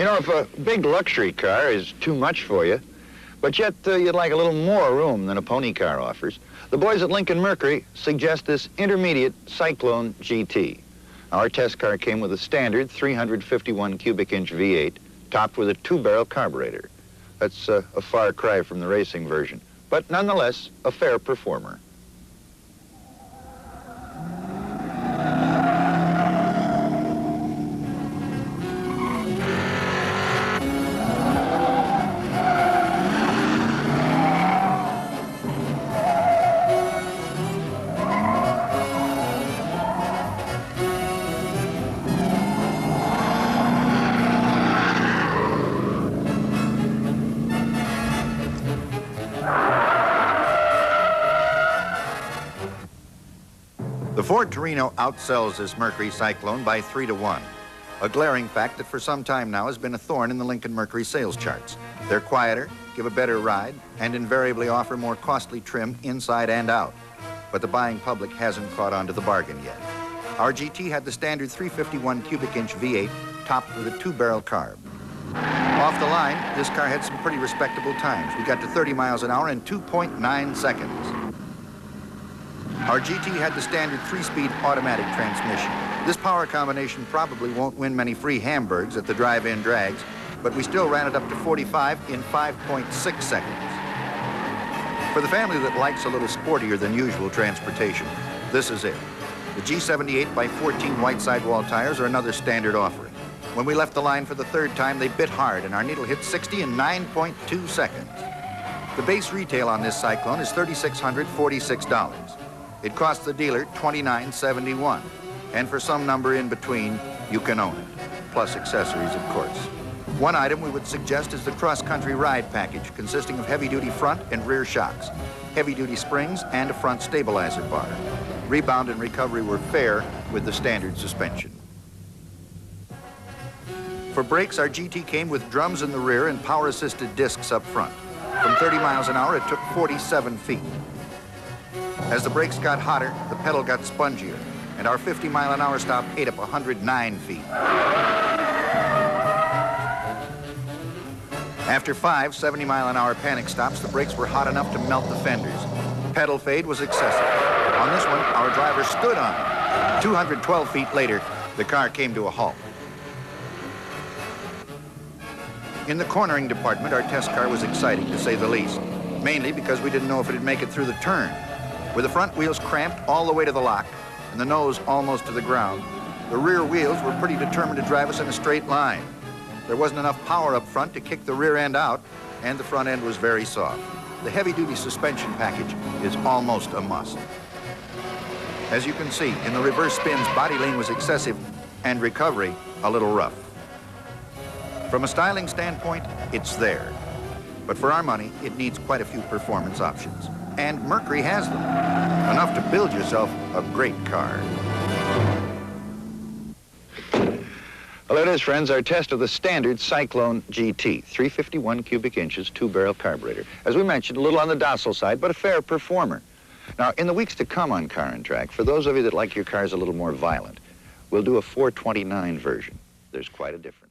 You know, if a big luxury car is too much for you, but yet you'd like a little more room than a pony car offers, the boys at Lincoln Mercury suggest this intermediate Cyclone GT. Our test car came with a standard 351 cubic inch V8, topped with a 2-barrel carburetor. That's a far cry from the racing version, but nonetheless a fair performer. The Ford Torino outsells this Mercury Cyclone by 3-1, a glaring fact that for some time now has been a thorn in the Lincoln Mercury sales charts. They're quieter, give a better ride, and invariably offer more costly trim inside and out. But the buying public hasn't caught on to the bargain yet. Our GT had the standard 351 cubic inch V8 topped with a 2-barrel carb. Off the line, this car had some pretty respectable times. We got to 30 miles an hour in 2.9 seconds. Our GT had the standard 3-speed automatic transmission. This power combination probably won't win many free hamburgers at the drive-in drags, but we still ran it up to 45 in 5.6 seconds. For the family that likes a little sportier than usual transportation, this is it. The G78 by 14 white sidewall tires are another standard offering. When we left the line for the third time, they bit hard, and our needle hit 60 in 9.2 seconds. The base retail on this Cyclone is $3,646. It costs the dealer $29.71, and for some number in between, you can own it, plus accessories, of course. One item we would suggest is the cross-country ride package, consisting of heavy-duty front and rear shocks, heavy-duty springs, and a front stabilizer bar. Rebound and recovery were fair with the standard suspension. For brakes, our GT came with drums in the rear and power-assisted discs up front. From 30 miles an hour, it took 47 feet. As the brakes got hotter, the pedal got spongier, and our 50-mile-an-hour stop ate up 109 feet. After 5 70-mile-an-hour panic stops, the brakes were hot enough to melt the fenders. Pedal fade was excessive. On this one, our driver stood on it. 212 feet later, the car came to a halt. In the cornering department, our test car was exciting, to say the least, mainly because we didn't know if it'd make it through the turn. With the front wheels cramped all the way to the lock and the nose almost to the ground, the rear wheels were pretty determined to drive us in a straight line. There wasn't enough power up front to kick the rear end out, and the front end was very soft. The heavy-duty suspension package is almost a must. As you can see, in the reverse spins, body lean was excessive and recovery a little rough. From a styling standpoint, it's there. But for our money, it needs quite a few performance options. And Mercury has them. Enough to build yourself a great car. Well, it is, friends, our test of the standard Cyclone GT, 351 cubic inches, 2-barrel carburetor. As we mentioned, a little on the docile side, but a fair performer. Now, in the weeks to come on Car and Track, for those of you that like your cars a little more violent, we'll do a 429 version. There's quite a difference.